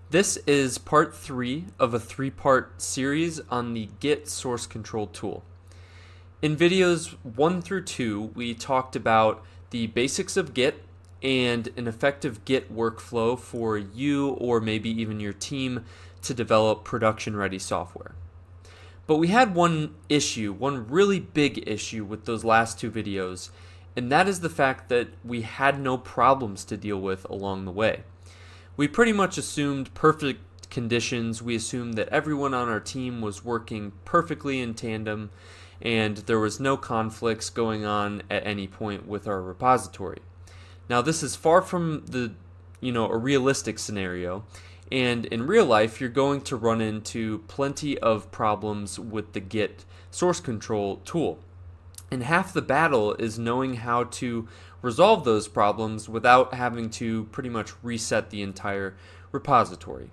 This is part 3 of a 3-part series on the Git source control tool. In videos 1 through 2, we talked about the basics of Git and an effective Git workflow for you or maybe even your team to develop production-ready software. But we had one really big issue with those last 2 videos, and that is the fact that we had no problems to deal with along the way. We pretty much assumed perfect conditions. We assumed that everyone on our team was working perfectly in tandem and there was no conflicts going on at any point with our repository. Now this is far from a realistic scenario, and in real life you're going to run into plenty of problems with the Git source control tool. And half the battle is knowing how to resolve those problems without having to pretty much reset the entire repository.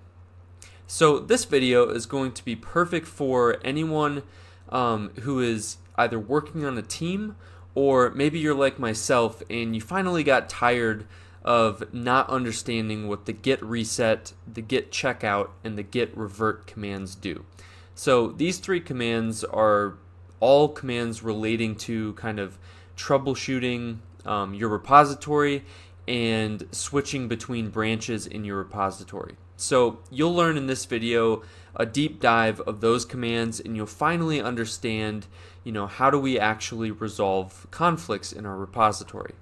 So this video is going to be perfect for anyone who is either working on a team, or maybe you're like myself and you finally got tired of not understanding what the Git Reset, the Git Checkout, and the Git Revert commands do. So these 3 commands are all commands relating to kind of troubleshooting your repository and switching between branches in your repository. So you'll learn in this video a deep dive of those commands, and you'll finally understand, how do we actually resolve conflicts in our repository.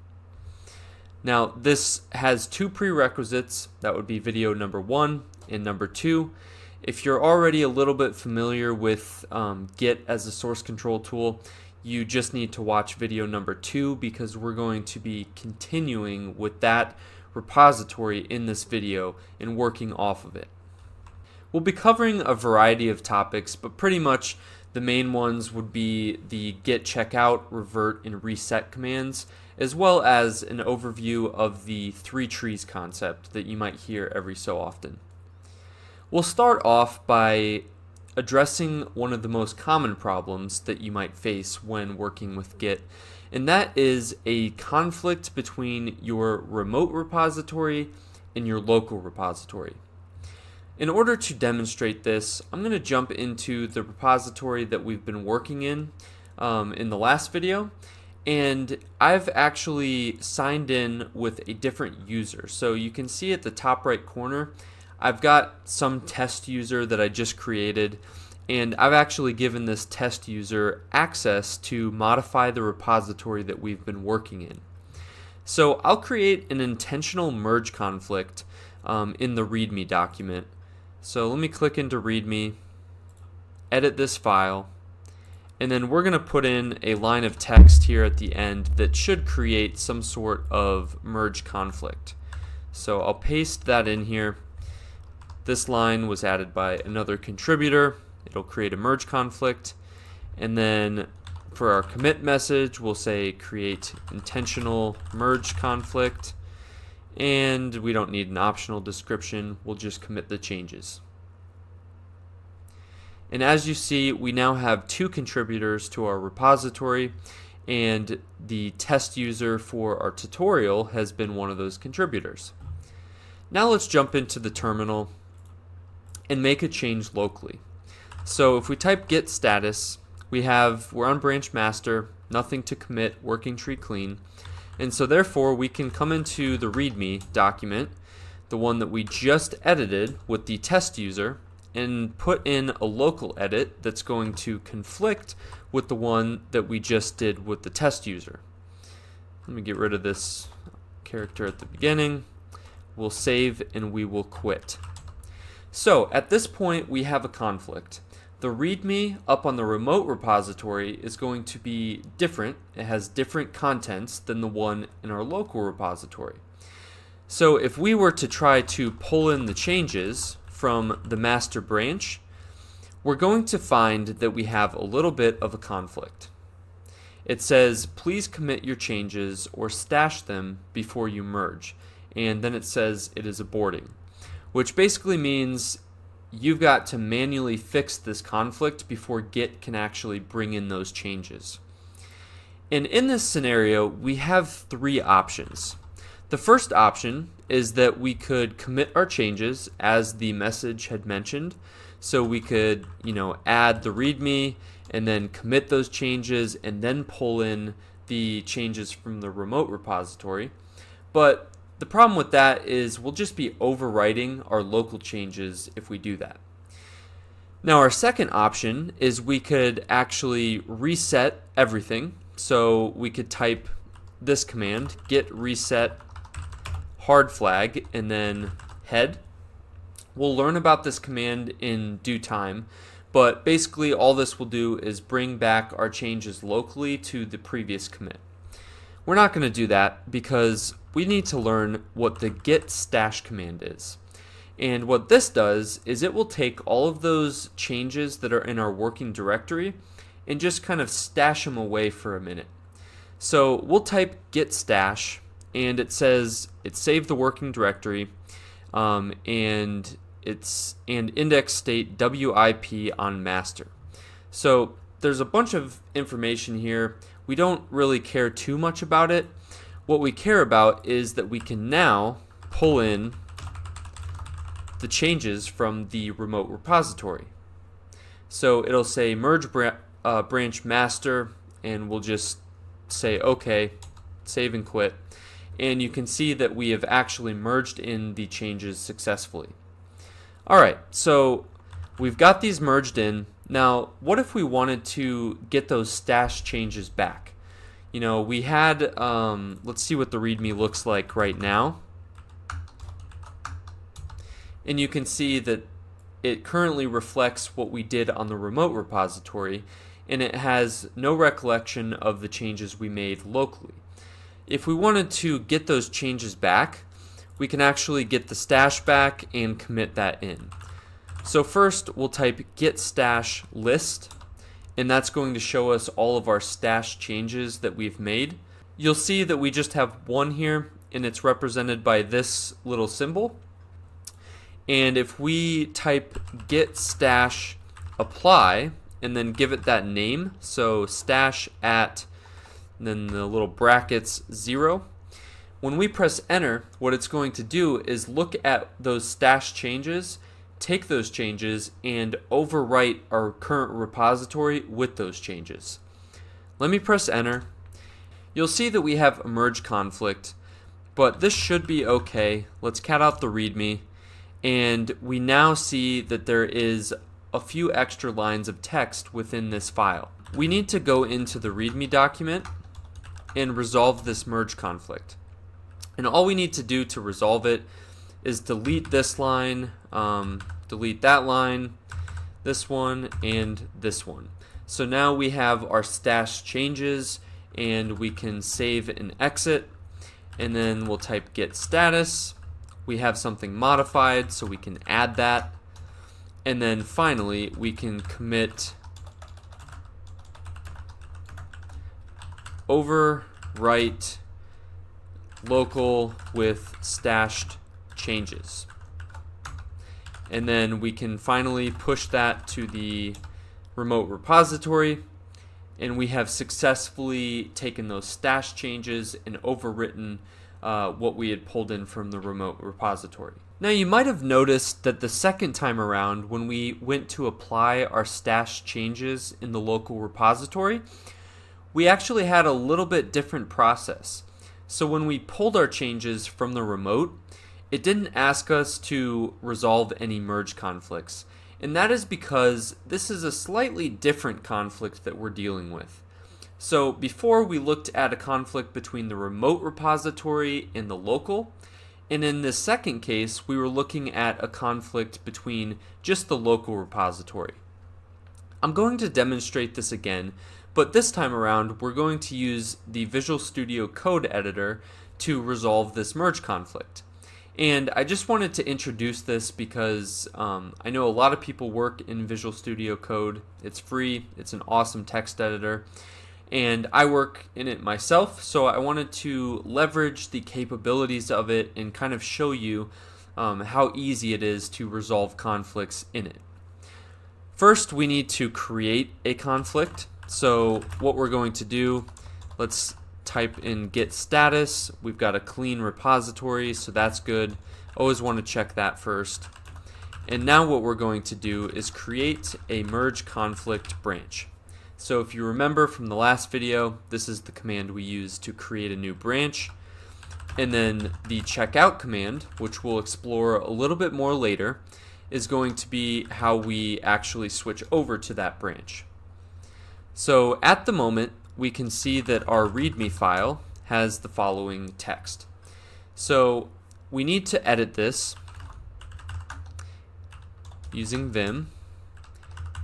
Now this has 2 prerequisites. That would be video number 1 and number 2. If you're already a little bit familiar with Git as a source control tool, you just need to watch video number 2 because we're going to be continuing with that repository in this video and working off of it. We'll be covering a variety of topics, but pretty much the main ones would be the Git Checkout, Revert, and Reset commands, as well as an overview of the 3 trees concept that you might hear every so often. We'll start off by addressing one of the most common problems that you might face when working with Git, and that is a conflict between your remote repository and your local repository. In order to demonstrate this, I'm going to jump into the repository that we've been working in the last video, and I've actually signed in with a different user. So you can see at the top right corner, I've got some test user that I just created, and I've actually given this test user access to modify the repository that we've been working in. So I'll create an intentional merge conflict in the README document. So let me click into README, edit this file, and then we're going to put in a line of text here at the end that should create some sort of merge conflict. So I'll paste that in here. This line was added by another contributor. It'll create a merge conflict. And then for our commit message, we'll say create intentional merge conflict. And we don't need an optional description. We'll just commit the changes. And as you see, we now have 2 contributors to our repository, and the test user for our tutorial has been one of those contributors. Now let's jump into the terminal and make a change locally. So if we type git status, we're on branch master, nothing to commit, working tree clean, and so therefore we can come into the README document, the one that we just edited with the test user, and put in a local edit that's going to conflict with the one that we just did with the test user. Let me get rid of this character at the beginning. We'll save and we will quit. So at this point we have a conflict. The README up on the remote repository is going to be different. It has different contents than the one in our local repository. So if we were to try to pull in the changes from the master branch, we're going to find that we have a little bit of a conflict. It says, please commit your changes or stash them before you merge. And then it says it is aborting, which basically means you've got to manually fix this conflict before Git can actually bring in those changes. And in this scenario, we have 3 options. The first option is that we could commit our changes as the message had mentioned. So we could, add the README and then commit those changes and then pull in the changes from the remote repository. But the problem with that is we'll just be overwriting our local changes if we do that. Now our second option is we could actually reset everything. So we could type this command, git reset hard flag, and then head. We'll learn about this command in due time, but basically all this will do is bring back our changes locally to the previous commit. We're not going to do that because we need to learn what the git stash command is. And what this does is it will take all of those changes that are in our working directory and just kind of stash them away for a minute. So we'll type git stash, and it says it saved the working directory, and index state WIP on master. So there's a bunch of information here. We don't really care too much about it. What we care about is that we can now pull in the changes from the remote repository. So it'll say merge branch master, and we'll just say OK, save and quit. And you can see that we have actually merged in the changes successfully. Alright, so we've got these merged in. Now, what if we wanted to get those stash changes back? We had, let's see what the README looks like right now. And you can see that it currently reflects what we did on the remote repository, and it has no recollection of the changes we made locally. If we wanted to get those changes back, we can actually get the stash back and commit that in. So first we'll type git stash list, and that's going to show us all of our stash changes that we've made. You'll see that we just have one here, and it's represented by this little symbol. And if we type git stash apply and then give it that name, so stash at, and then the little brackets 0, when we press enter, what it's going to do is look at those stash changes, take those changes, and overwrite our current repository with those changes. Let me press enter. You'll see that we have a merge conflict, but this should be okay. Let's cat out the README, and we now see that there is a few extra lines of text within this file. We need to go into the README document and resolve this merge conflict. And all we need to do to resolve it is delete this line, delete that line, this one, and this one. So now we have our stash changes, and we can save and exit, and then we'll type git status. We have something modified, so we can add that, and then finally we can commit overwrite local with stashed changes. And then we can finally push that to the remote repository, and we have successfully taken those stash changes and overwritten what we had pulled in from the remote repository. Now you might have noticed that the second time around, when we went to apply our stash changes in the local repository, we actually had a little bit different process. So when we pulled our changes from the remote, it didn't ask us to resolve any merge conflicts. And that is because this is a slightly different conflict that we're dealing with. So before we looked at a conflict between the remote repository and the local, and in this second case we were looking at a conflict between just the local repository. I'm going to demonstrate this again, but this time around we're going to use the Visual Studio Code editor to resolve this merge conflict. And I just wanted to introduce this because I know a lot of people work in Visual Studio Code. It's free, it's an awesome text editor, and I work in it myself, so I wanted to leverage the capabilities of it and kind of show you how easy it is to resolve conflicts in it. First, we need to create a conflict. So what we're going to do, let's type in git status. We've got a clean repository, so that's good. Always want to check that first. And now what we're going to do is create a merge conflict branch. So if you remember from the last video, this is the command we use to create a new branch. And then the checkout command, which we'll explore a little bit more later, is going to be how we actually switch over to that branch. So at the moment, we can see that our README file has the following text. So we need to edit this using Vim.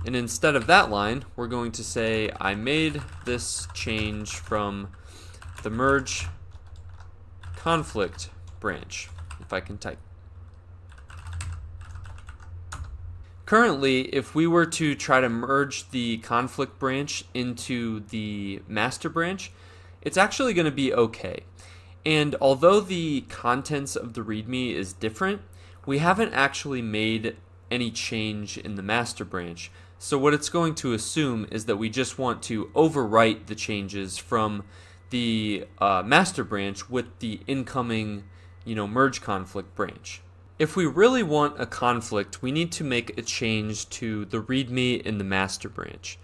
And instead of that line, we're going to say, I made this change from the merge conflict branch, if I can type. Currently, if we were to try to merge the conflict branch into the master branch, it's actually going to be okay. And although the contents of the README is different, we haven't actually made any change in the master branch. So what it's going to assume is that we just want to overwrite the changes from the master branch with the incoming, merge conflict branch. If we really want a conflict, we need to make a change to the README in the master branch.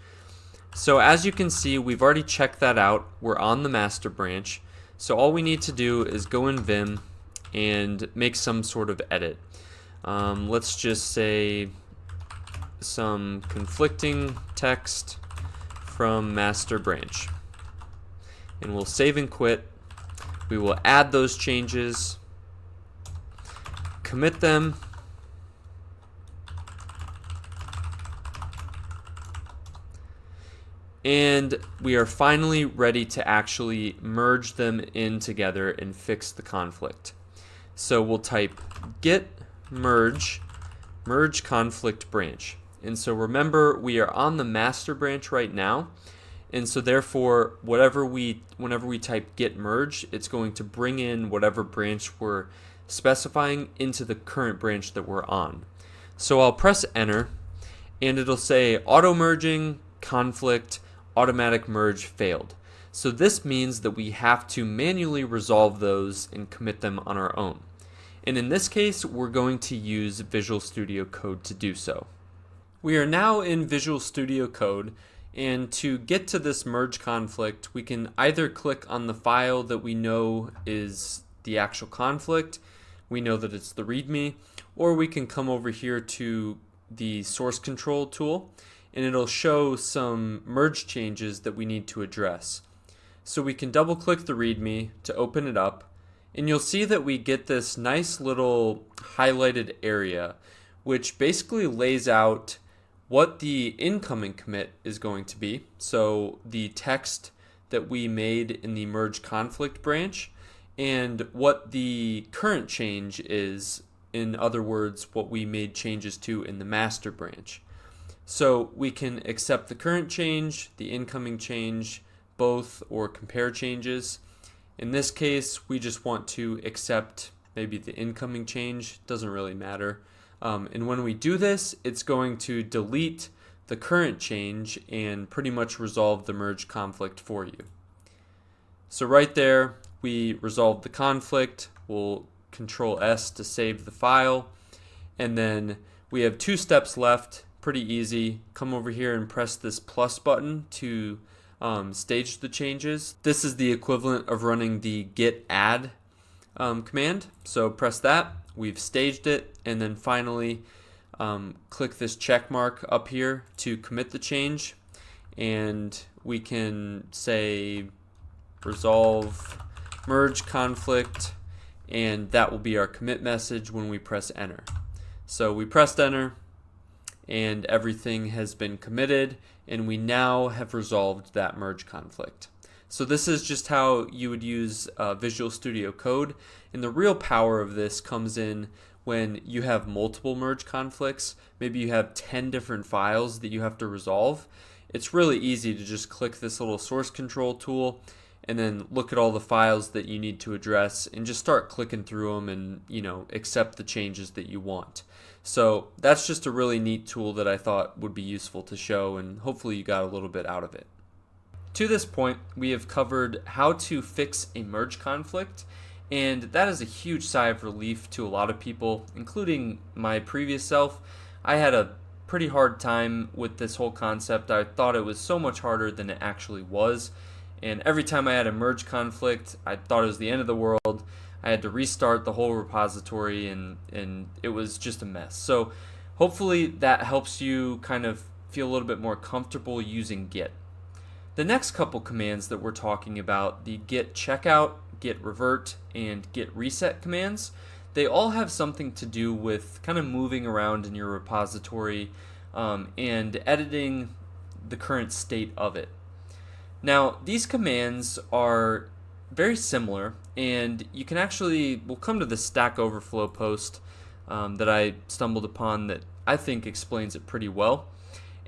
So as you can see, we've already checked that out. We're on the master branch. So all we need to do is go in Vim and make some sort of edit. Let's just say some conflicting text from master branch. And we'll save and quit. We will add those changes, commit them, and we are finally ready to actually merge them in together and fix the conflict. So we'll type git merge conflict branch. And so remember, we are on the master branch right now. And so therefore, whenever we type git merge, it's going to bring in whatever branch we're specifying into the current branch that we're on. So I'll press enter, and it'll say auto merging conflict automatic merge failed. So this means that we have to manually resolve those and commit them on our own. And in this case, we're going to use Visual Studio Code to do so. We are now in Visual Studio Code, and to get to this merge conflict, we can either click on the file that we know is the actual conflict, we know that it's the README, or we can come over here to the source control tool, and it'll show some merge changes that we need to address. So we can double click the README to open it up, and you'll see that we get this nice little highlighted area, which basically lays out what the incoming commit is going to be. So the text that we made in the merge conflict branch, and what the current change is, in other words, what we made changes to in the master branch. So we can accept the current change, the incoming change, both, or compare changes. In this case, we just want to accept maybe the incoming change, doesn't really matter. And when we do this, it's going to delete the current change and pretty much resolve the merge conflict for you. So right there, we resolved the conflict. We'll Control S to save the file. And then we have 2 steps left, pretty easy. Come over here and press this plus button to stage the changes. This is the equivalent of running the git add command. So press that. We've staged it, and then finally click this check mark up here to commit the change, and we can say resolve merge conflict, and that will be our commit message when we press enter. So we pressed enter, and everything has been committed, and we now have resolved that merge conflict. So this is just how you would use Visual Studio Code, and the real power of this comes in when you have multiple merge conflicts. Maybe you have 10 different files that you have to resolve. It's really easy to just click this little source control tool and then look at all the files that you need to address and just start clicking through them and accept the changes that you want. So that's just a really neat tool that I thought would be useful to show, and hopefully you got a little bit out of it. To this point, we have covered how to fix a merge conflict, and that is a huge sigh of relief to a lot of people, including my previous self. I had a pretty hard time with this whole concept. I thought it was so much harder than it actually was, and every time I had a merge conflict, I thought it was the end of the world. I had to restart the whole repository, and it was just a mess. So hopefully that helps you kind of feel a little bit more comfortable using Git. The next couple commands that we're talking about, the Git Checkout, Git Revert, and Git Reset commands, they all have something to do with kind of moving around in your repository and editing the current state of it. Now, these commands are very similar, and you can actually, we'll come to the Stack Overflow post that I stumbled upon that I think explains it pretty well.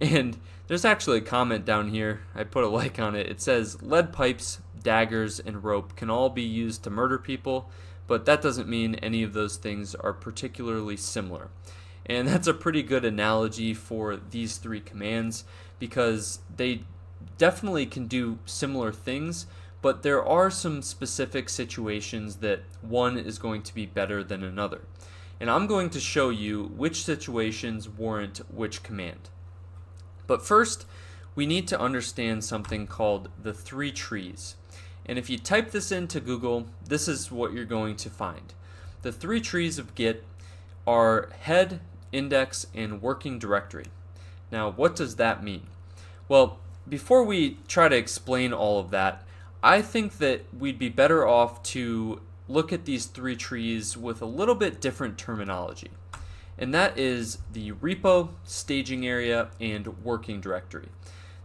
And there's actually a comment down here. I put a like on it. It says lead pipes, daggers, and rope can all be used to murder people, but that doesn't mean any of those things are particularly similar. And that's a pretty good analogy for these three commands because they definitely can do similar things, but there are some specific situations that one is going to be better than another. And I'm going to show you which situations warrant which command. But first, we need to understand something called the three trees. And if you type this into Google, this is what you're going to find. The three trees of Git are head, index, and working directory. Now, what does that mean? Well, before we try to explain all of that, I think that we'd be better off to look at these three trees with a little bit different terminology. And that is the repo, staging area, and working directory.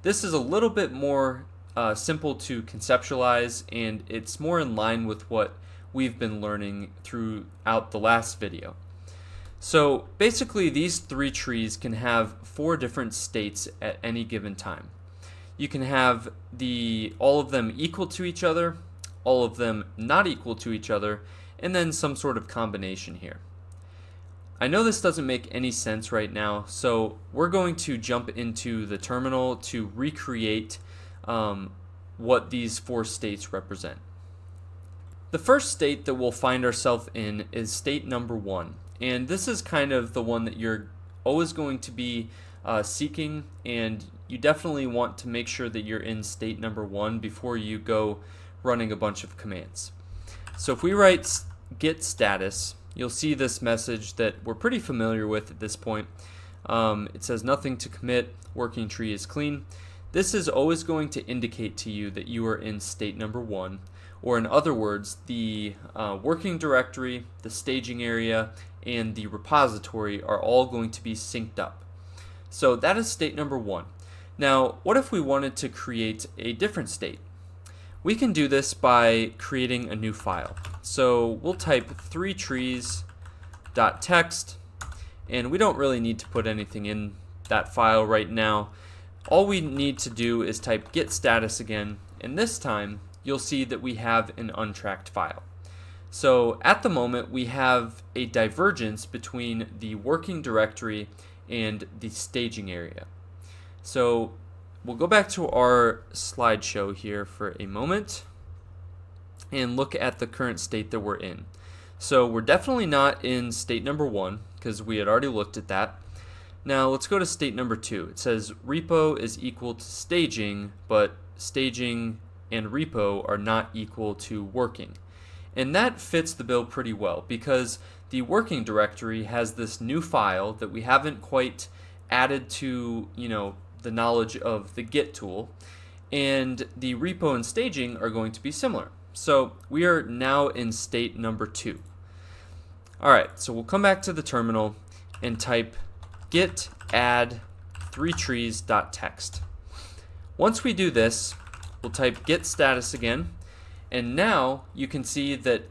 This is a little bit more simple to conceptualize, and it's more in line with what we've been learning throughout the last video. So basically these three trees can have four different states at any given time. You can have all of them equal to each other, all of them not equal to each other, and then some sort of combination here. I know this doesn't make any sense right now, so we're going to jump into the terminal to recreate what these four states represent. The first state that we'll find ourselves in is state number 1, and this is kind of the one that you're always going to be seeking, and you definitely want to make sure that you're in state number 1 before you go running a bunch of commands. So if we write git status, you'll see this message that we're pretty familiar with at this point. It says nothing to commit, working tree is clean. This is always going to indicate to you that you are in state number 1, or in other words, the working directory, the staging area, and the repository are all going to be synced up. So that is state number 1. Now, what if we wanted to create a different state? We can do this by creating a new file. So we'll type 3trees.txt, and we don't really need to put anything in that file right now. All we need to do is type git status again, and this time you'll see that we have an untracked file. So at the moment we have a divergence between the working directory and the staging area. So we'll go back to our slideshow here for a moment and look at the current state that we're in. So we're definitely not in state number 1 because we had already looked at that. Now let's go to state number 2. It says repo is equal to staging, but staging and repo are not equal to working. And that fits the bill pretty well because the working directory has this new file that we haven't quite added to, the knowledge of the Git tool, and the repo and staging are going to be similar. So we are now in state number 2. Alright, so we'll come back to the terminal and type git add 3trees.txt. Once we do this, we'll type git status again, and now you can see that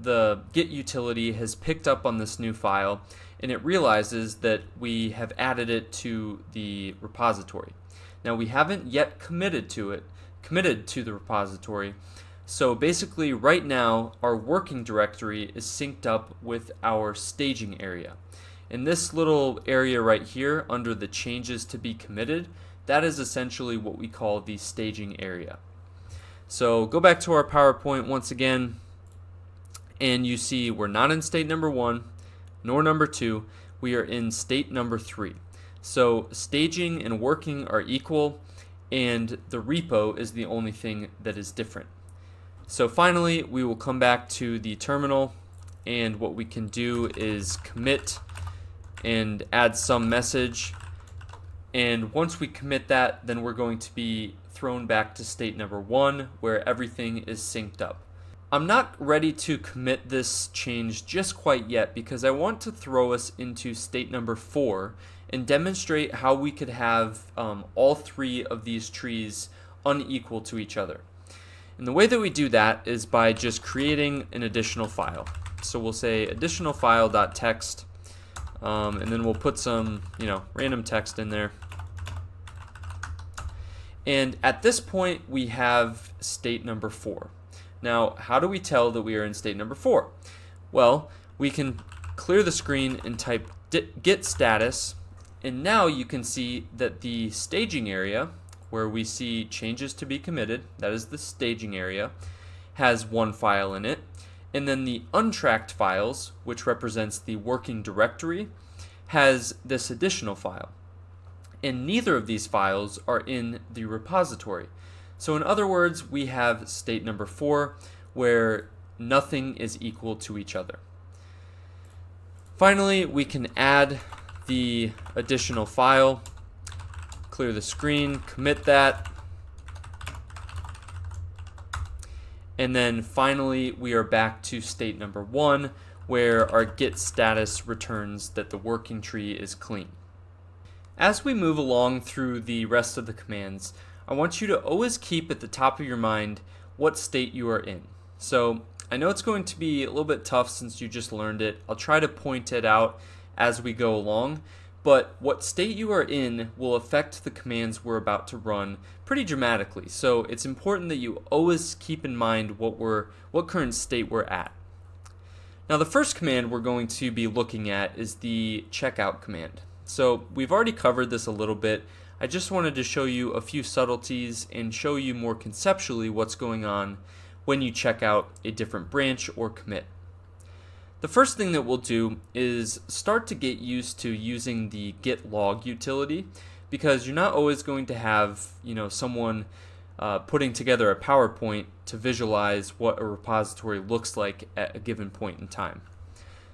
the Git utility has picked up on this new file, and it realizes that we have added it to the repository. Now we haven't yet committed to the repository, so basically right now our working directory is synced up with our staging area. In this little area right here under the changes to be committed, that is essentially what we call the staging area. So go back to our PowerPoint once again, and you see we're not in state number 1 nor number 2, we are in state number 3. So staging and working are equal, and the repo is the only thing that is different. So finally, we will come back to the terminal, and what we can do is commit and add some message. And once we commit that, then we're going to be thrown back to state number 1 where everything is synced up. I'm not ready to commit this change just quite yet because I want to throw us into state number 4 and demonstrate how we could have all 3 of these trees unequal to each other. And the way that we do that is by just creating an additional file. So we'll say additional file.txt, and then we'll put some random text in there. And at this point we have state number 4. Now, how do we tell that we are in state number 4? Well, we can clear the screen and type git status, and now you can see that the staging area, where we see changes to be committed, that is the staging area, has 1 file in it, and then the untracked files, which represents the working directory, has this additional file. And neither of these files are in the repository. So in other words, we have state number 4 where nothing is equal to each other. Finally, we can add the additional file, clear the screen, commit that, and then finally we are back to state number 1 where our git status returns that the working tree is clean. As we move along through the rest of the commands, I want you to always keep at the top of your mind what state you are in. So I know it's going to be a little bit tough since you just learned it. I'll try to point it out as we go along, but what state you are in will affect the commands we're about to run pretty dramatically. So it's important that you always keep in mind what current state we're at. Now the first command we're going to be looking at is the checkout command. So we've already covered this a little bit. I just wanted to show you a few subtleties and show you more conceptually what's going on when you check out a different branch or commit. The first thing that we'll do is start to get used to using the git log utility, because you're not always going to have someone putting together a PowerPoint to visualize what a repository looks like at a given point in time.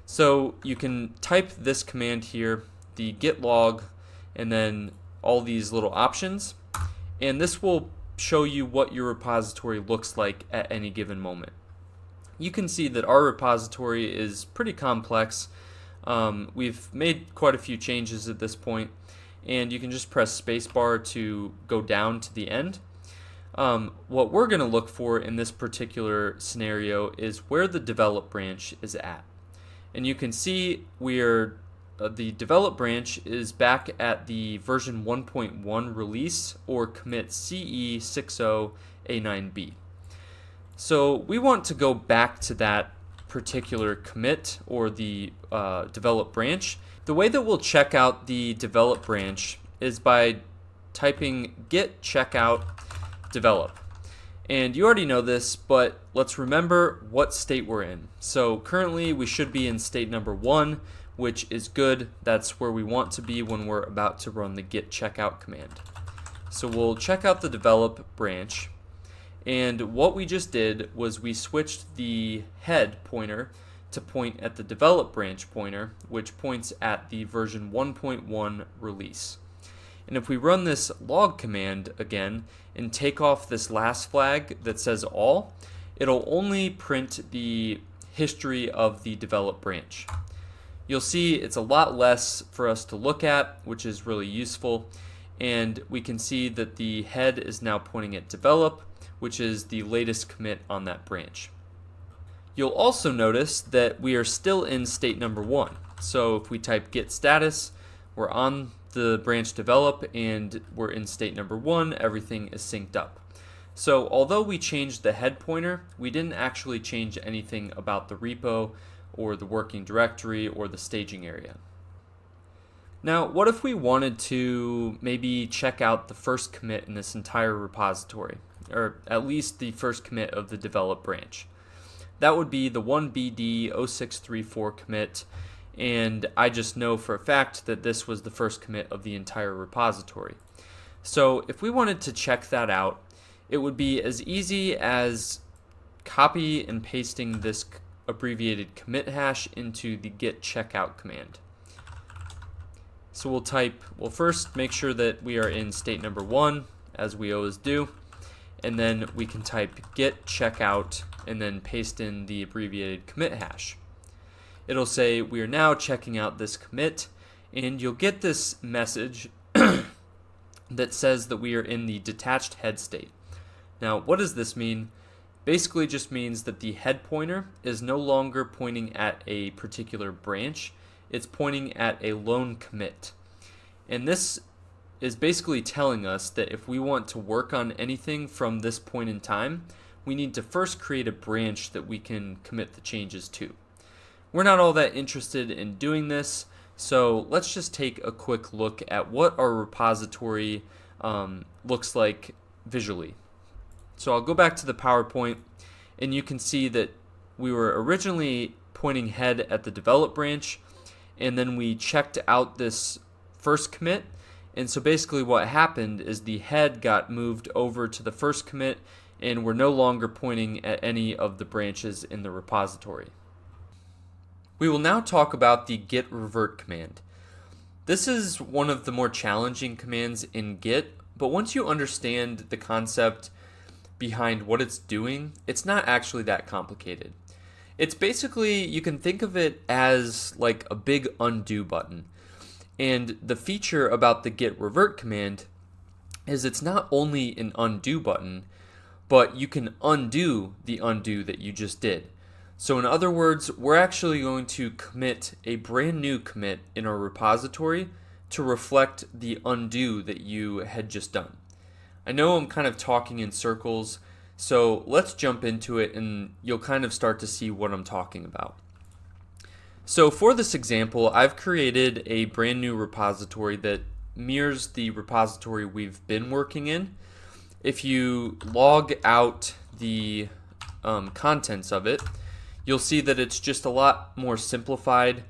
So you can type this command here, the git log, and then all these little options, and this will show you what your repository looks like at any given moment. You can see that our repository is pretty complex. We've made quite a few changes at this point, and you can just press spacebar to go down to the end. What we're going to look for in this particular scenario is where the develop branch is at. And you can see the develop branch is back at the version 1.1 release or commit CE60A9B. So we want to go back to that particular commit or the develop branch. The way that we'll check out the develop branch is by typing git checkout develop. And you already know this, but let's remember what state we're in. So currently we should be in state number 1, which is good. That's where we want to be when we're about to run the git checkout command. So we'll check out the develop branch, and what we just did was we switched the head pointer to point at the develop branch pointer, which points at the version 1.1 release. And if we run this log command again and take off this last flag that says all, it'll only print the history of the develop branch. You'll see it's a lot less for us to look at, which is really useful, and we can see that the head is now pointing at develop, which is the latest commit on that branch. You'll also notice that we are still in state number 1. So if we type git status, we're on the branch develop and we're in state number 1, everything is synced up. So although we changed the head pointer, we didn't actually change anything about the repo or the working directory or the staging area. Now, what if we wanted to maybe check out the first commit in this entire repository, or at least the first commit of the develop branch? That would be the 1BD0634 commit, and I just know for a fact that this was the first commit of the entire repository. So if we wanted to check that out, it would be as easy as copy and pasting this abbreviated commit hash into the Git Checkout command. So we'll first make sure that we are in state number 1, as we always do, and then we can type Git Checkout and then paste in the abbreviated commit hash. It'll say we are now checking out this commit, and you'll get this message that says that we are in the detached head state. Now, what does this mean? Basically just means that the head pointer is no longer pointing at a particular branch, it's pointing at a lone commit. And this is basically telling us that if we want to work on anything from this point in time, we need to first create a branch that we can commit the changes to. We're not all that interested in doing this, so let's just take a quick look at what our repository looks like visually. So I'll go back to the PowerPoint, and you can see that we were originally pointing head at the develop branch, and then we checked out this first commit. And so basically what happened is the head got moved over to the first commit, and we're no longer pointing at any of the branches in the repository. We will now talk about the Git Revert command. This is one of the more challenging commands in Git, but once you understand the concept behind what it's doing, it's not actually that complicated. It's basically, you can think of it as like a big undo button. And the feature about the Git Revert command is it's not only an undo button, but you can undo the undo that you just did. So in other words, we're actually going to commit a brand new commit in our repository to reflect the undo that you had just done. I know I'm kind of talking in circles, so let's jump into it and you'll kind of start to see what I'm talking about. So for this example, I've created a brand new repository that mirrors the repository we've been working in. If you log out the contents of it, you'll see that it's just a lot more simplified.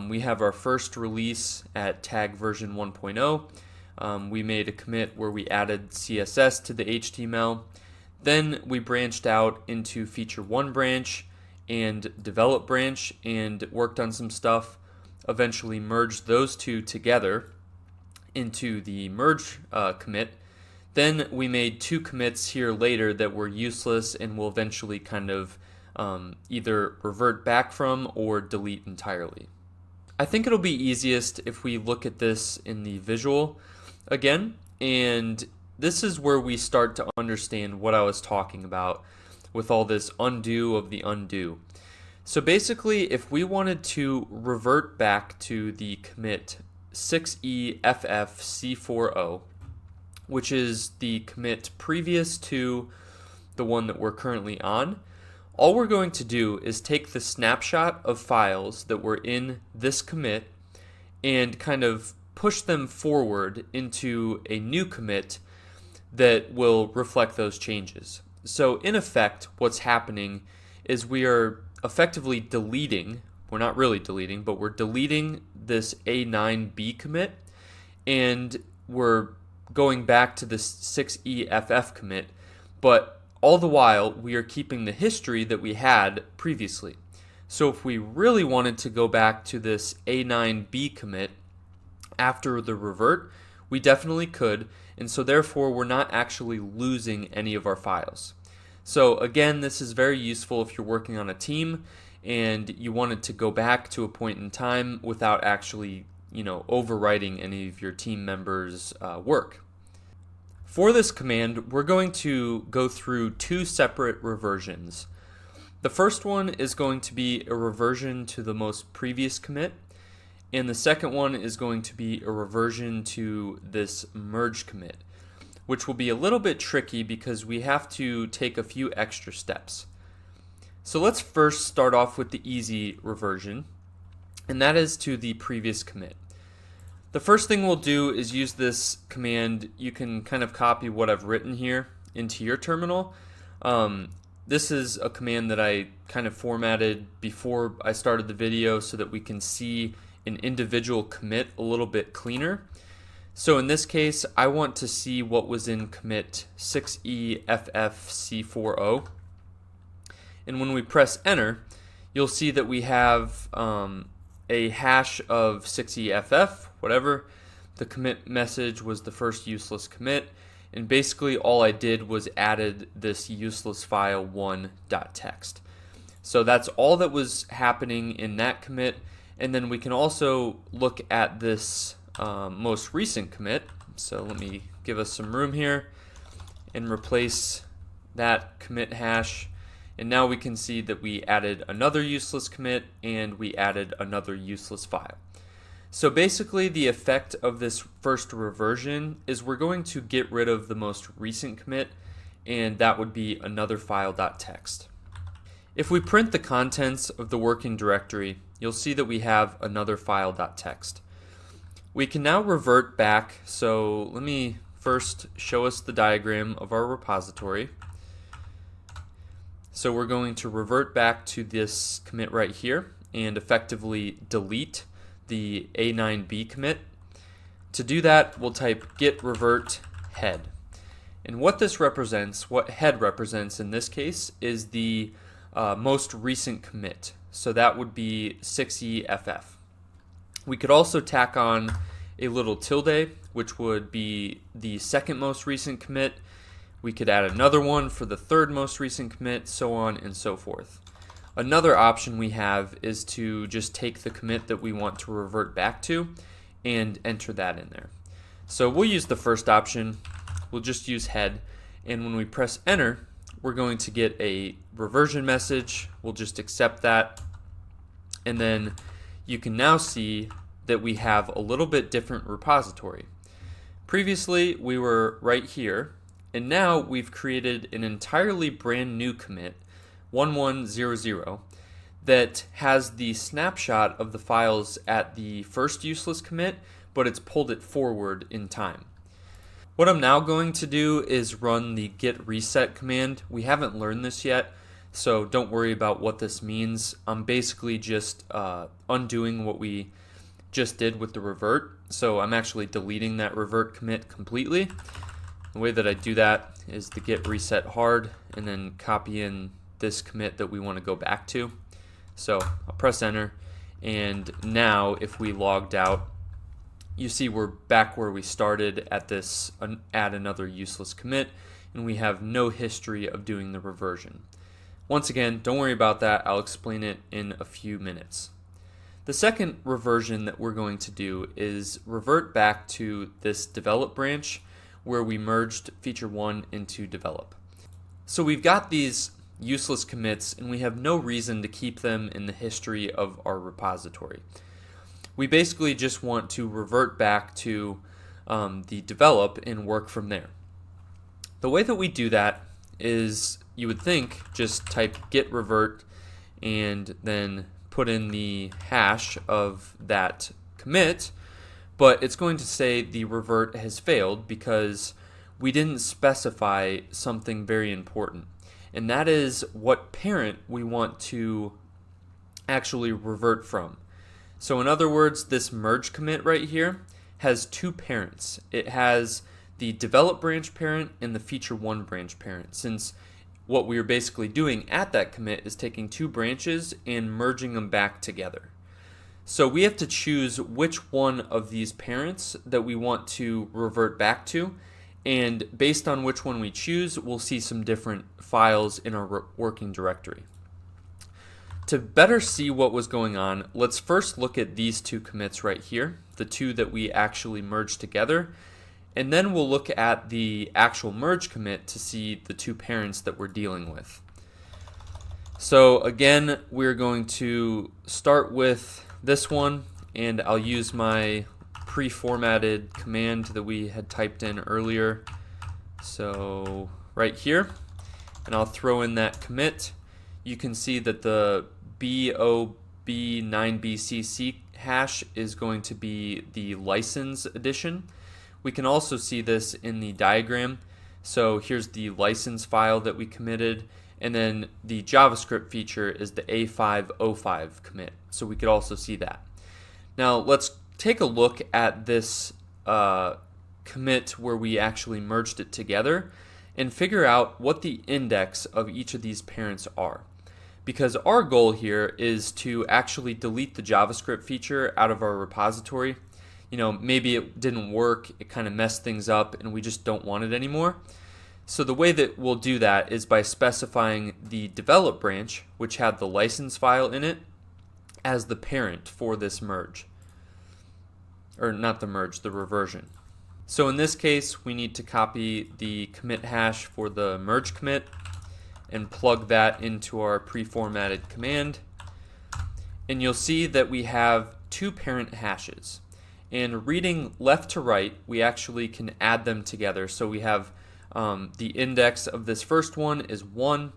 We have our first release at tag version 1.0. We made a commit where we added CSS to the HTML. Then we branched out into feature 1 branch and develop branch and worked on some stuff. Eventually merged those two together into the merge commit. Then we made 2 commits here later that were useless and will eventually kind of either revert back from or delete entirely. I think it'll be easiest if we look at this in the visual again, and this is where we start to understand what I was talking about with all this undo of the undo. So basically, if we wanted to revert back to the commit 6EFFC40, which is the commit previous to the one that we're currently on, all we're going to do is take the snapshot of files that were in this commit and kind of push them forward into a new commit that will reflect those changes. So in effect, what's happening is we are effectively deleting, we're not really deleting, but we're deleting this A9B commit, and we're going back to this 6EFF commit, but all the while, we are keeping the history that we had previously. So if we really wanted to go back to this A9B commit after the revert, we definitely could, and so therefore we're not actually losing any of our files. So again, this is very useful if you're working on a team and you wanted to go back to a point in time without actually, overwriting any of your team members' work. For this command, we're going to go through 2 separate reversions. The first one is going to be a reversion to the most previous commit, and the second one is going to be a reversion to this merge commit, which will be a little bit tricky because we have to take a few extra steps. So let's first start off with the easy reversion, and that is to the previous commit. The first thing we'll do is use this command. You can kind of copy what I've written here into your terminal. This is a command that I kind of formatted before I started the video so that we can see an individual commit a little bit cleaner. So in this case, I want to see what was in commit 6EFFC40. And when we press enter, you'll see that we have a hash of 6EFF, whatever. The commit message was the first useless commit. And basically all I did was added this useless file 1.txt. So that's all that was happening in that commit. And then we can also look at this most recent commit. So let me give us some room here and replace that commit hash. And now we can see that we added another useless commit and we added another useless file. So basically the effect of this first reversion is we're going to get rid of the most recent commit, and that would be another file.txt. If we print the contents of the working directory, you'll see that we have another file.txt. We can now revert back, so let me first show us the diagram of our repository. So we're going to revert back to this commit right here and effectively delete the A9B commit. To do that, we'll type git revert head. And what this represents, what head represents in this case, is the most recent commit. So that would be 6EFF. We could also tack on a little tilde, which would be the second most recent commit. We could add another one for the third most recent commit, so on and so forth. Another option we have is to just take the commit that we want to revert back to and enter that in there. So we'll use the first option. We'll just use head, and when we press enter, we're going to get a reversion message. We'll just accept that, and then you can now see that we have a little bit different repository. Previously we were right here, and now we've created an entirely brand new commit, 1100, that has the snapshot of the files at the first useless commit, but it's pulled it forward in time. What I'm now going to do is run the Git Reset command. We haven't learned this yet, so don't worry about what this means. I'm basically just undoing what we just did with the revert, so I'm actually deleting that revert commit completely. The way that I do that is the git reset hard and then copy in this commit that we want to go back to. So I'll press enter, and now if we logged out, you see we're back where we started at this add another useless commit, and we have no history of doing the reversion. Once again, don't worry about that. I'll explain it in a few minutes. The second reversion that we're going to do is revert back to this develop branch where we merged feature 1 into develop. So we've got these useless commits and we have no reason to keep them in the history of our repository. We basically just want to revert back to the develop and work from there. The way that we do that is, you would think, just type git revert and then put in the hash of that commit, but it's going to say the revert has failed because we didn't specify something very important, and that is what parent we want to actually revert from. So in other words, this merge commit right here has two parents. It has the develop branch parent and the feature 1 branch parent, since what we are basically doing at that commit is taking two branches and merging them back together. So we have to choose which one of these parents that we want to revert back to, and based on which one we choose, we'll see some different files in our working directory. To better see what was going on, let's first look at these two commits right here, the two that we actually merged together, and then we'll look at the actual merge commit to see the two parents that we're dealing with. So again, we're going to start with this one, and I'll use my pre-formatted command that we had typed in earlier. So right here, and I'll throw in that commit. You can see that the BOB9BCC hash is going to be the license edition. We can also see this in the diagram. So here's the license file that we committed, and then the JavaScript feature is the A505 commit. So we could also see that. Now let's take a look at this commit where we actually merged it together and figure out what the index of each of these parents are. Because our goal here is to actually delete the JavaScript feature out of our repository. Maybe it didn't work, it kind of messed things up, and we just don't want it anymore. So the way that we'll do that is by specifying the develop branch, which had the license file in it, as the parent for this merge. Or not the merge, the reversion. So in this case, we need to copy the commit hash for the merge commit and plug that into our pre-formatted command. And you'll see that we have two parent hashes. And reading left to right, we actually can add them together. So we have the index of this first one is 1,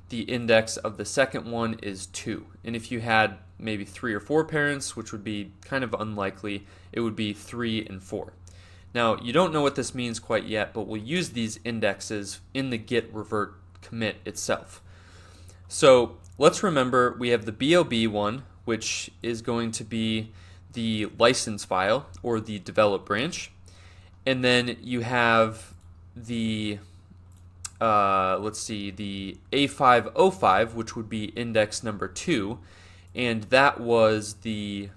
the index of the second one is 2. And if you had maybe 3 or 4 parents, which would be kind of unlikely, it would be 3 and 4. Now, you don't know what this means quite yet, but we'll use these indexes in the Git Revert commit itself. So let's remember we have the BOB one, which is going to be the license file or the develop branch. And then you have the the A505, which would be index number 2, and that was the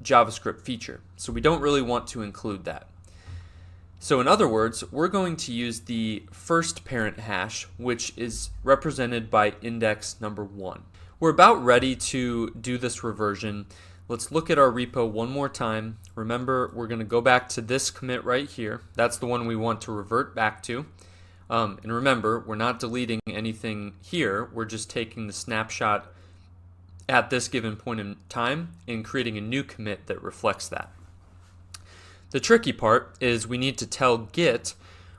JavaScript feature. So we don't really want to include that. So in other words, we're going to use the first parent hash, which is represented by index number 1. We're about ready to do this reversion. Let's look at our repo one more time. Remember, we're going to go back to this commit right here. That's the one we want to revert back to. And remember, we're not deleting anything here. We're just taking the snapshot at this given point in time and creating a new commit that reflects that. The tricky part is we need to tell Git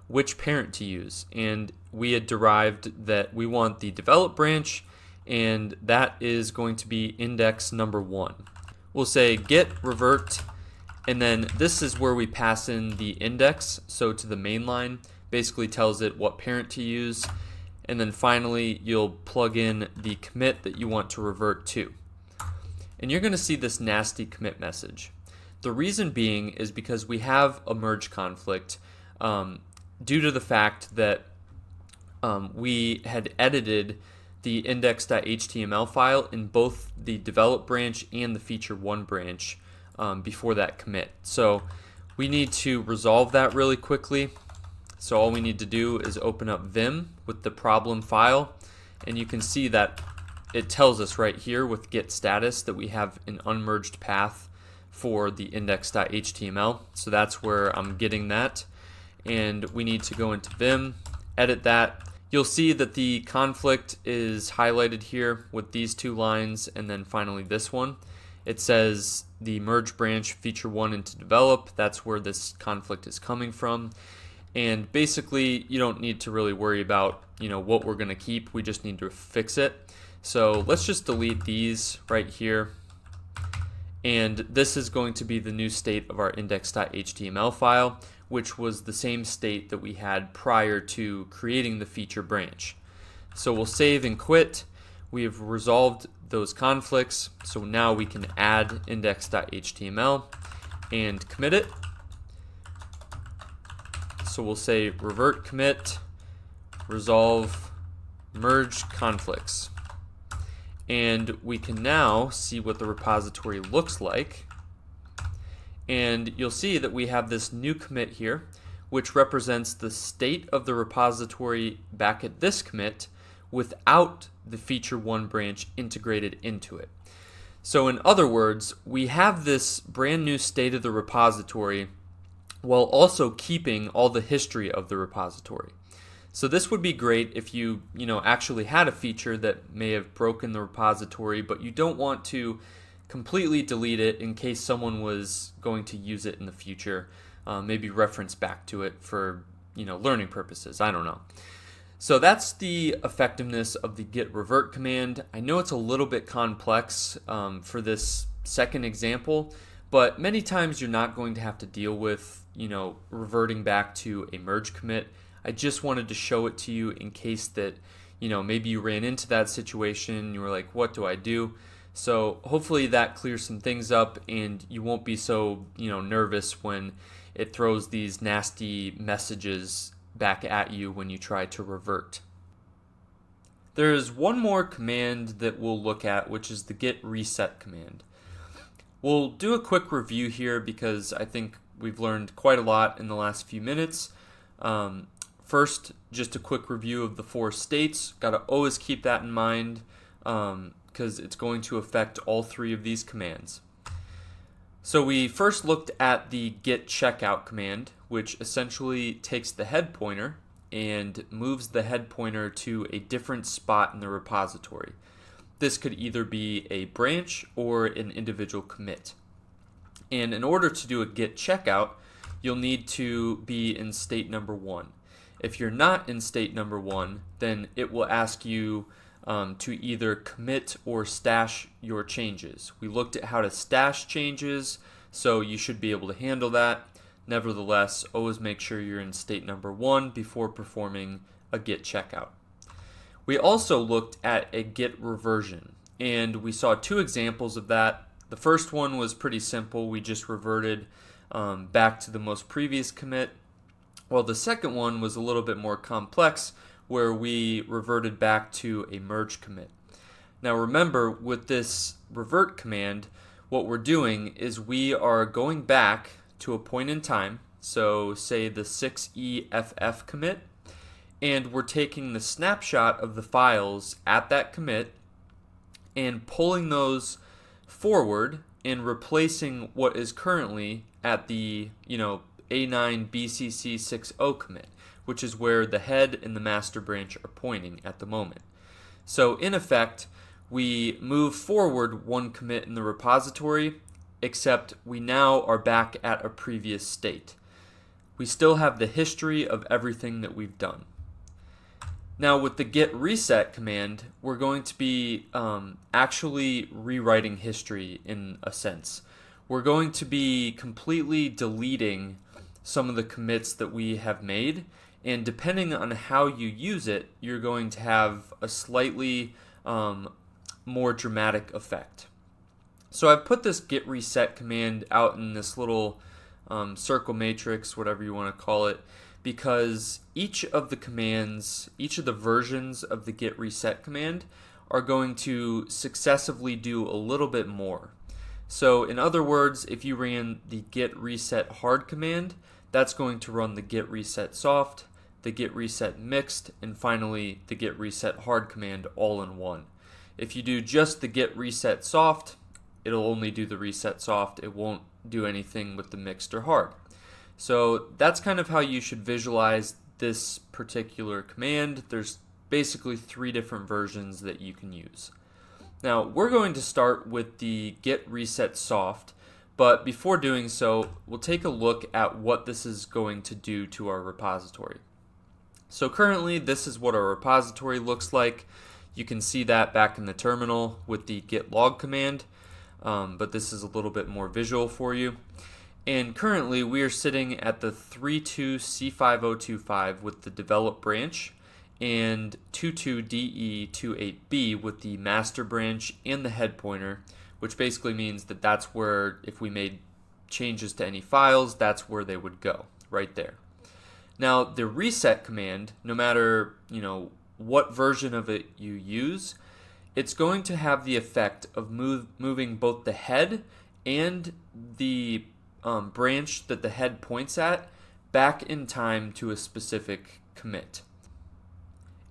which parent to use, and we had derived that we want the develop branch, and that is going to be index number 1. We'll say git revert, and then this is where we pass in the index, so to the main line, basically tells it what parent to use, and then finally you'll plug in the commit that you want to revert to. And you're going to see this nasty commit message. The reason being is because we have a merge conflict due to the fact that we had edited the index.html file in both the develop branch and the feature 1 branch before that commit. So we need to resolve that really quickly. So all we need to do is open up Vim with the problem file, and you can see that it tells us right here with git status that we have an unmerged path for the index.html. So that's where I'm getting that, and we need to go into Vim, edit that. You'll see that the conflict is highlighted here with these 2 lines, and then finally this one. It says the merge branch feature 1 into develop. That's where this conflict is coming from. And basically you don't need to really worry about what we're going to keep. We just need to fix it. So let's just delete these right here. And this is going to be the new state of our index.html file, which was the same state that we had prior to creating the feature branch. So we'll save and quit. We have resolved those conflicts, so now we can add index.html and commit it. So we'll say revert commit resolve merge conflicts. And we can now see what the repository looks like. And you'll see that we have this new commit here, which represents the state of the repository back at this commit without the feature 1 branch integrated into it. So in other words, we have this brand new state of the repository while also keeping all the history of the repository. So this would be great if you actually had a feature that may have broken the repository, but you don't want to completely delete it in case someone was going to use it in the future, maybe reference back to it for learning purposes. I don't know. So that's the effectiveness of the Git Revert command. I know it's a little bit complex for this second example, but many times you're not going to have to deal with, reverting back to a merge commit. I just wanted to show it to you in case that, maybe you ran into that situation and you were like, what do I do? So hopefully that clears some things up and you won't be so, nervous when it throws these nasty messages back at you when you try to revert. There's one more command that we'll look at, which is the Git Reset command. We'll do a quick review here because I think we've learned quite a lot in the last few minutes. First, just a quick review of the 4 states. Got to always keep that in mind because it's going to affect all 3 of these commands. So we first looked at the Git Checkout command, which essentially takes the head pointer and moves the head pointer to a different spot in the repository. This could either be a branch or an individual commit. And in order to do a Git checkout, you'll need to be in state number 1. If you're not in state number 1, then it will ask you to either commit or stash your changes. We looked at how to stash changes, so you should be able to handle that. Nevertheless, always make sure you're in state number 1 before performing a Git checkout. We also looked at a Git reversion, and we saw 2 examples of that. The first one was pretty simple. We just reverted back to the most previous commit. While the second one was a little bit more complex, where we reverted back to a merge commit. Now remember, with this revert command, what we're doing is we are going back to a point in time, so say the 6EFF commit, and we're taking the snapshot of the files at that commit and pulling those forward and replacing what is currently at the A9BCC60 commit, which is where the head and the master branch are pointing at the moment. So in effect, we move forward 1 commit in the repository, except we now are back at a previous state. We still have the history of everything that we've done. Now with the Git Reset command, we're going to be actually rewriting history in a sense. We're going to be completely deleting some of the commits that we have made, and depending on how you use it, you're going to have a slightly more dramatic effect. So I've put this Git Reset command out in this little circle matrix, whatever you want to call it, because each of the commands, each of the versions of the Git Reset command are going to successively do a little bit more. So in other words, if you ran the Git Reset Hard command, that's going to run the Git Reset Soft, the Git Reset Mixed, and finally the Git Reset Hard command all in one. If you do just the Git Reset Soft, it'll only do the Reset Soft. It won't do anything with the Mixed or Hard. So that's kind of how you should visualize this particular command. There's basically 3 different versions that you can use. Now we're going to start with the Git Reset Soft, but before doing so, we'll take a look at what this is going to do to our repository. So currently this is what our repository looks like. You can see that back in the terminal with the git log command, but this is a little bit more visual for you. And currently we are sitting at the 32C5025 with the develop branch and 22DE28B with the master branch and the head pointer, which basically means that that's where, if we made changes to any files, that's where they would go, right there. Now the reset command, no matter what version of it you use, it's going to have the effect of moving both the head and the branch that the head points at back in time to a specific commit.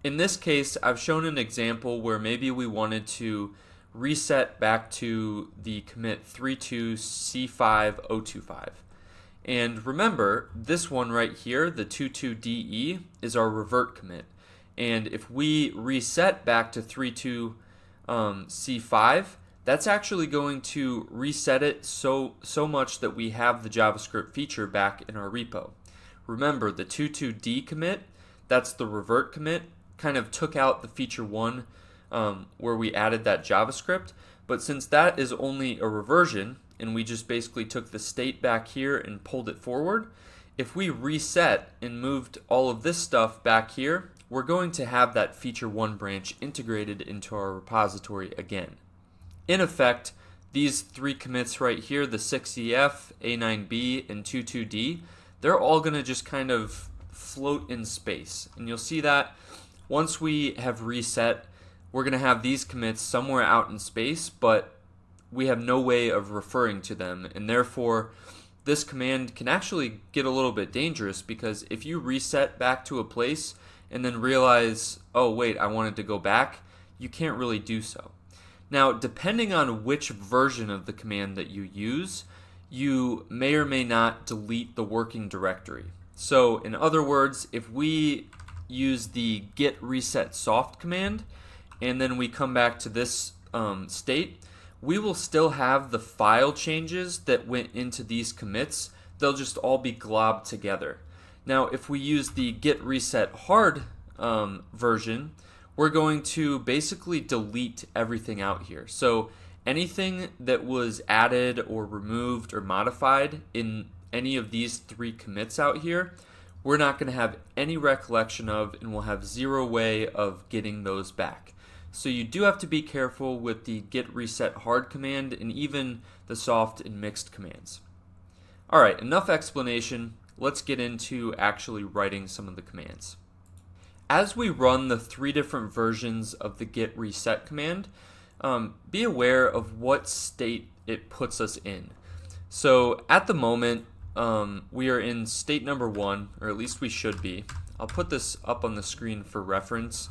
In this case, I've shown an example where maybe we wanted to reset back to the commit 32C5025. And remember, this one right here, the 22DE, is our revert commit. And if we reset back to 32C5, that's actually going to reset it so much that we have the JavaScript feature back in our repo. Remember, the 22D commit, that's the revert commit, kind of took out the feature 1 where we added that JavaScript. But since that is only a reversion, and we just basically took the state back here and pulled it forward, if we reset and moved all of this stuff back here, we're going to have that feature 1 branch integrated into our repository again. In effect, these 3 commits right here, the 6EF, A9B, and 22D, they're all going to just kind of float in space. And you'll see that once we have reset, we're going to have these commits somewhere out in space, but we have no way of referring to them, and therefore this command can actually get a little bit dangerous, because if you reset back to a place and then realize, oh wait, I wanted to go back, you can't really do so. Now, depending on which version of the command that you use, you may or may not delete the working directory. So in other words, if we use the Git Reset Soft command and then we come back to this state, we will still have the file changes that went into these commits. They'll just all be globbed together. Now, if we use the Git Reset Hard version, we're going to basically delete everything out here. So anything that was added or removed or modified in any of these 3 commits out here, we're not going to have any recollection of, and we'll have zero way of getting those back. So you do have to be careful with the Git Reset Hard command and even the soft and mixed commands. Alright, enough explanation. Let's get into actually writing some of the commands. As we run the 3 different versions of the Git Reset command, be aware of what state it puts us in. So at the moment, we are in state number 1, or at least we should be. I'll put this up on the screen for reference.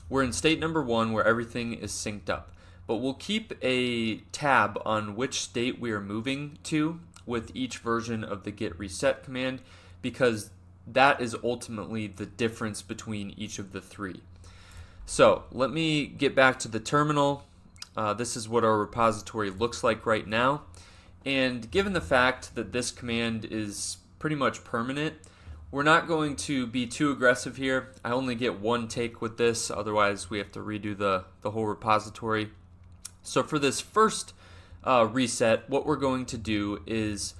We're in state number 1 where everything is synced up, but we'll keep a tab on which state we are moving to with each version of the Git Reset command, because that is ultimately the difference between each of the 3. So let me get back to the terminal. This is what our repository looks like right now, and given the fact that this command is pretty much permanent, we're not going to be too aggressive here. I only get 1 take with this, otherwise we have to redo the whole repository. So for this first reset, what we're going to do is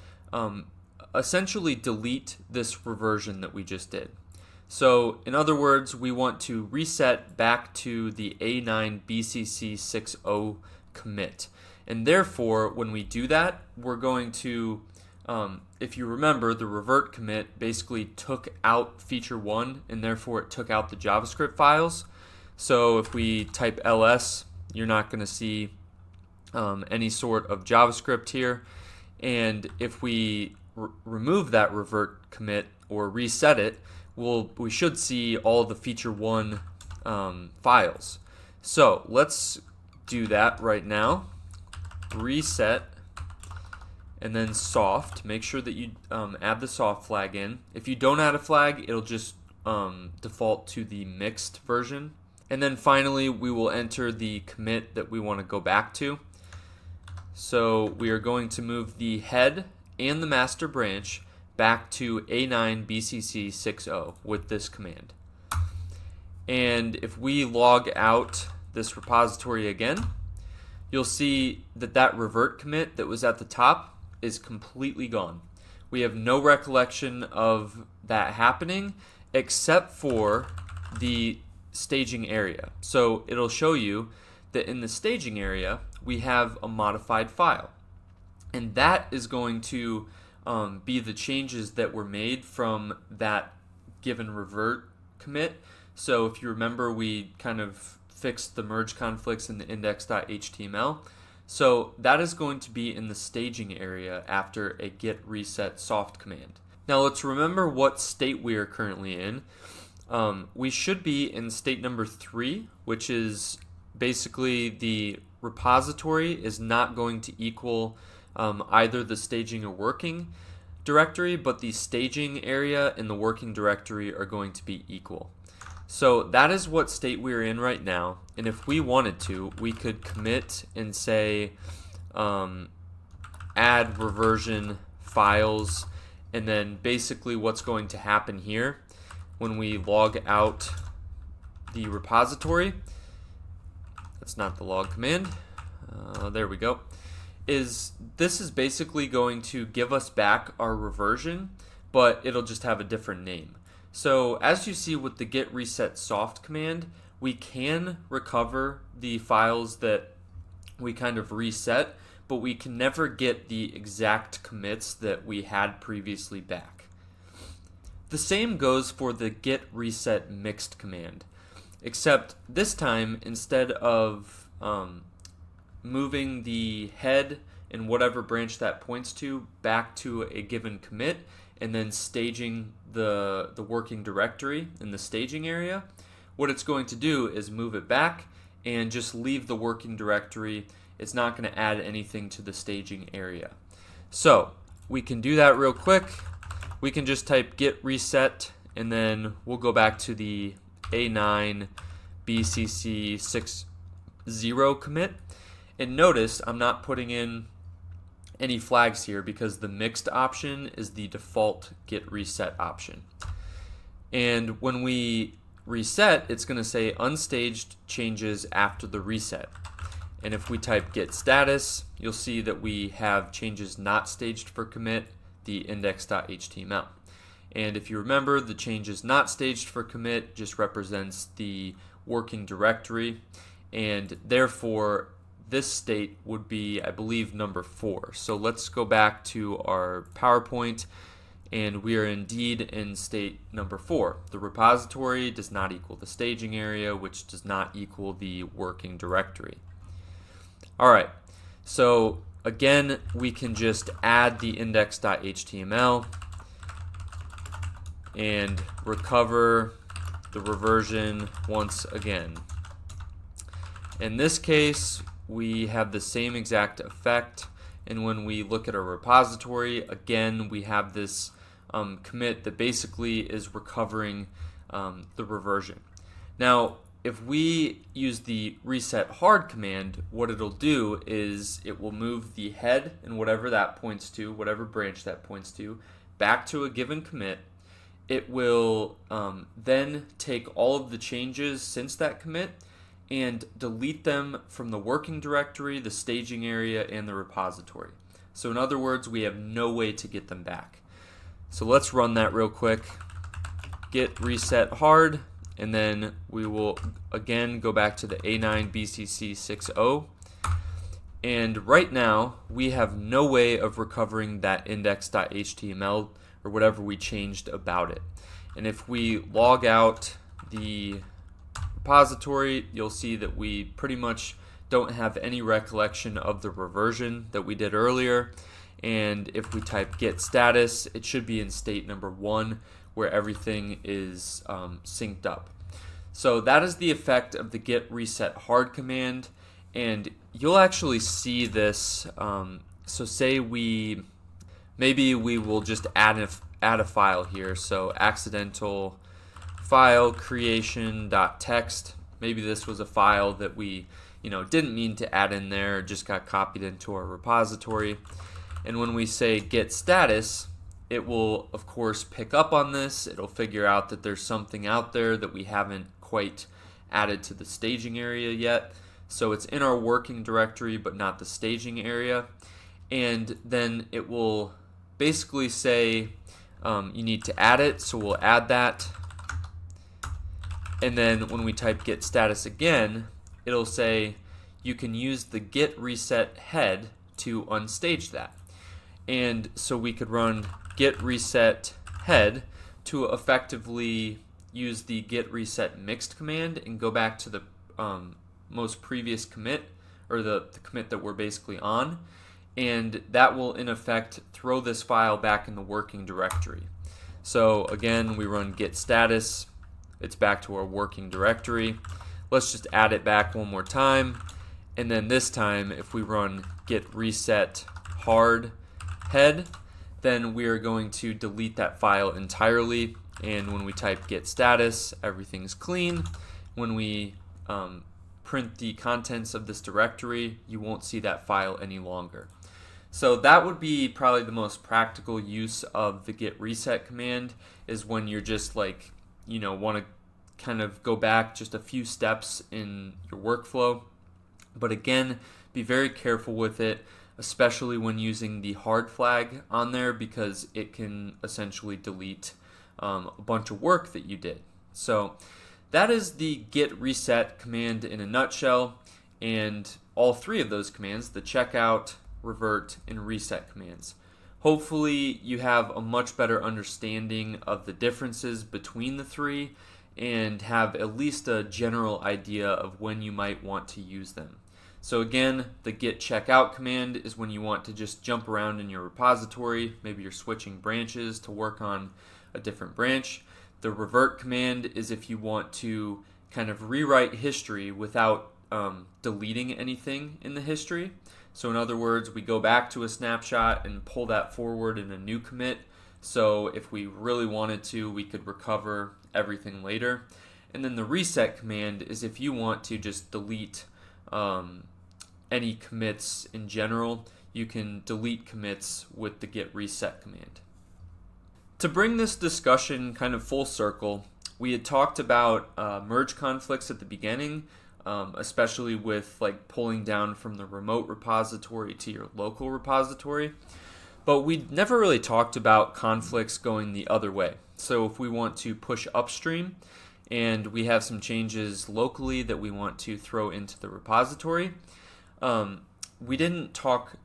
essentially delete this reversion that we just did. So in other words, we want to reset back to the A9 BCC 6.0 commit. And therefore, when we do that, we're going to if you remember, the revert commit basically took out feature 1, and therefore it took out the JavaScript files. So if we type ls, you're not going to see any sort of JavaScript here. And if we remove that revert commit or reset it, we should see all the feature 1 files. So let's do that right now. Reset. And then soft, make sure that you add the soft flag in. If you don't add a flag, it'll just default to the mixed version. And then finally, we will enter the commit that we want to go back to. So we are going to move the head and the master branch back to A9 BCC 6.0 with this command. And if we log out this repository again, you'll see that that revert commit that was at the top is completely gone. We have no recollection of that happening except for the staging area. So it'll show you that in the staging area we have a modified file, and that is going to be the changes that were made from that given revert commit. So if you remember, we kind of fixed the merge conflicts in the index.html. So that is going to be in the staging area after a git reset soft command. Now let's remember what state we are currently in. We should be in state number 3, which is basically the repository is not going to equal either the staging or working directory, but the staging area and the working directory are going to be equal. So that is what state we're in right now, and if we wanted to, we could commit and say add reversion files, and then basically what's going to happen here when we log out the repository, that's not the log command, there we go, is this is basically going to give us back our reversion, but it'll just have a different name. So as you see with the Git Reset Soft command, we can recover the files that we kind of reset, but we can never get the exact commits that we had previously back. The same goes for the Git Reset Mixed command, except this time instead of moving the head in whatever branch that points to back to a given commit and then staging the working directory in the staging area, what it's going to do is move it back and just leave the working directory. It's not going to add anything to the staging area. So we can do that real quick. We can just type git reset and then we'll go back to the A9 BCC 6.0 commit. And notice I'm not putting in any flags here because the mixed option is the default git reset option. And when we reset, it's going to say unstaged changes after the reset. And if we type git status, you'll see that we have changes not staged for commit, the index.html. And if you remember, the changes not staged for commit just represents the working directory, and therefore this state would be, I believe, number 4. So let's go back to our PowerPoint, and we are indeed in state number 4. The repository does not equal the staging area, which does not equal the working directory. Alright, so again, we can just add the index.html and recover the reversion once again. In this case, we have the same exact effect, and when we look at our repository, again, we have this commit that basically is recovering the reversion. Now, if we use the reset hard command, what it'll do is it will move the head and whatever that points to, whatever branch that points to, back to a given commit. It will then take all of the changes since that commit and delete them from the working directory, the staging area, and the repository. So in other words, we have no way to get them back. So let's run that real quick. Git reset hard, and then we will again go back to the A9 BCC 6.0. And right now, we have no way of recovering that index.html or whatever we changed about it. And if we log out the repository, you'll see that we pretty much don't have any recollection of the reversion that we did earlier. And if we type git status, it should be in state number 1 where everything is synced up. So that is the effect of the git reset hard command, and you'll actually see this. So say maybe we will just add a file here. So accidental file creation.txt. Maybe this was a file that we didn't mean to add in there, just got copied into our repository. And when we say git status, it will of course pick up on this. It'll figure out that there's something out there that we haven't quite added to the staging area yet. So it's in our working directory but not the staging area. And then it will basically say you need to add it, so we'll add that. And then when we type git status again, it'll say you can use the git reset head to unstage that. And so we could run git reset head to effectively use the git reset mixed command and go back to the most previous commit, or the commit that we're basically on, and that will in effect throw this file back in the working directory. So again, we run git status, it's back to our working directory. Let's just add it back one more time, and then this time if we run git reset hard head, then we are going to delete that file entirely. And when we type git status, everything's clean. When we print the contents of this directory, you won't see that file any longer. So that would be probably the most practical use of the git reset command, is when you're just want to kind of go back just a few steps in your workflow. But again, be very careful with it. especially when using the hard flag on there, because it can essentially delete a bunch of work that you did. So that is the Git Reset command in a nutshell, and all three of those commands, the checkout, revert, and reset commands. Hopefully you have a much better understanding of the differences between the three and have at least a general idea of when you might want to use them. So again, the Git Checkout command is when you want to just jump around in your repository. Maybe you're switching branches to work on a different branch. The Revert command is if you want to kind of rewrite history without deleting anything in the history. So in other words, we go back to a snapshot and pull that forward in a new commit. So if we really wanted to, we could recover everything later. And then the reset command is if you want to just delete any commits in general, you can delete commits with the Git Reset command. To bring this discussion kind of full circle, we had talked about merge conflicts at the beginning, especially with like pulling down from the remote repository to your local repository. But we never really talked about conflicts going the other way. So if we want to push upstream and we have some changes locally that we want to throw into the repository, we didn't talk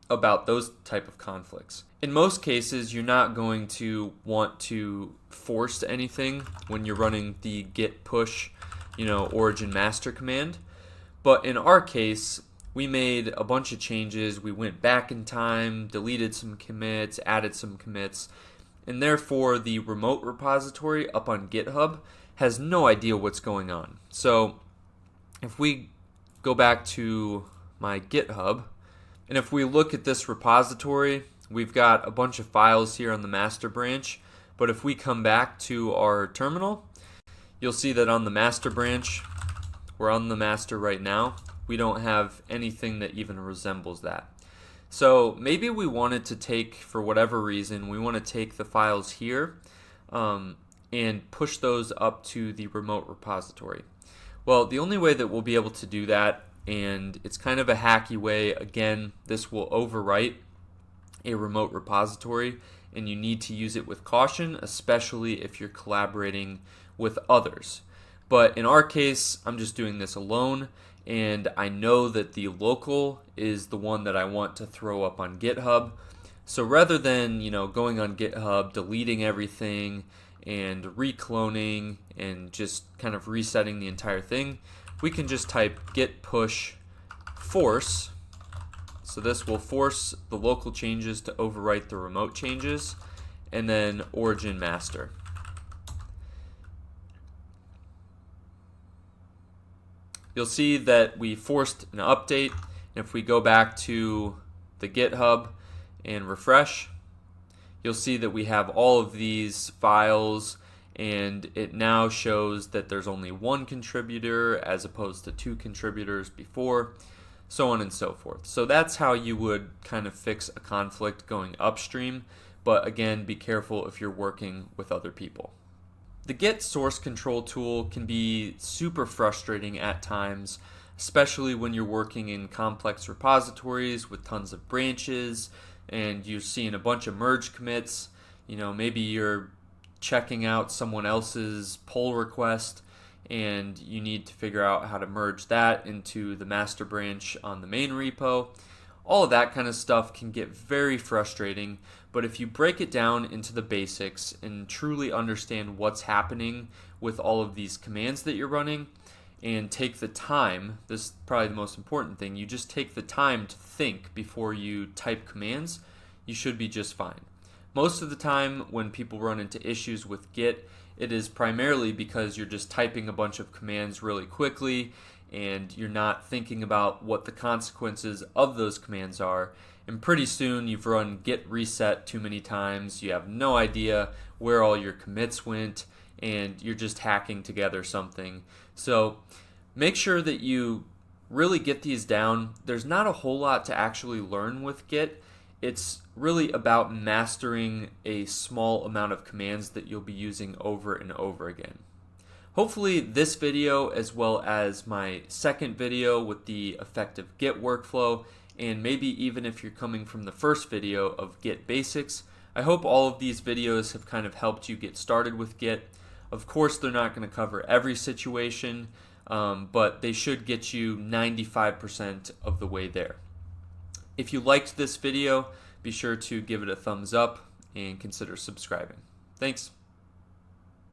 about those type of conflicts. In most cases, you're not going to want to force anything when you're running the git push, origin master command. But in our case, we made a bunch of changes. We went back in time, deleted some commits, added some commits, and therefore the remote repository up on GitHub has no idea what's going on. So if we go back to my GitHub, and if we look at this repository, we've got a bunch of files here on the master branch. But if we come back to our terminal, you'll see that on the master branch, we're on the master right now, we don't have anything that even resembles that. So maybe we wanted to take, for whatever reason, we want to take the files here and push those up to the remote repository. Well, the only way that we'll be able to do that, and it's kind of a hacky way, again, this will overwrite a remote repository, and you need to use it with caution, especially if you're collaborating with others. But in our case, I'm just doing this alone, and I know that the local is the one that I want to throw up on GitHub. So rather than going on GitHub, deleting everything and recloning and just kind of resetting the entire thing, we can just type git push force. So this will force the local changes to overwrite the remote changes, and then origin master. You'll see that we forced an update, and if we go back to the GitHub and refresh, you'll see that we have all of these files, and it now shows that there's only one contributor as opposed to two contributors before, so on and so forth. So that's how you would kind of fix a conflict going upstream, but again, be careful if you're working with other people. The Git source control tool can be super frustrating at times, especially when you're working in complex repositories with tons of branches and you're seeing a bunch of merge commits. Maybe you're checking out someone else's pull request and you need to figure out how to merge that into the master branch on the main repo. All of that kind of stuff can get very frustrating, but if you break it down into the basics and truly understand what's happening with all of these commands that you're running and take the time, this is probably the most important thing, you just take the time to think before you type commands, you should be just fine. Most of the time when people run into issues with Git, it is primarily because you're just typing a bunch of commands really quickly and you're not thinking about what the consequences of those commands are. And pretty soon you've run Git Reset too many times, you have no idea where all your commits went, and you're just hacking together something. So make sure that you really get these down. There's not a whole lot to actually learn with Git. It's really about mastering a small amount of commands that you'll be using over and over again. Hopefully this video, as well as my second video with the effective Git workflow and maybe even if you're coming from the first video of Git basics. I hope all of these videos have kind of helped you get started with Git. Of course, they're not going to cover every situation, but they should get you 95% of the way there. If you liked this video, be sure to give it a thumbs up and consider subscribing. Thanks.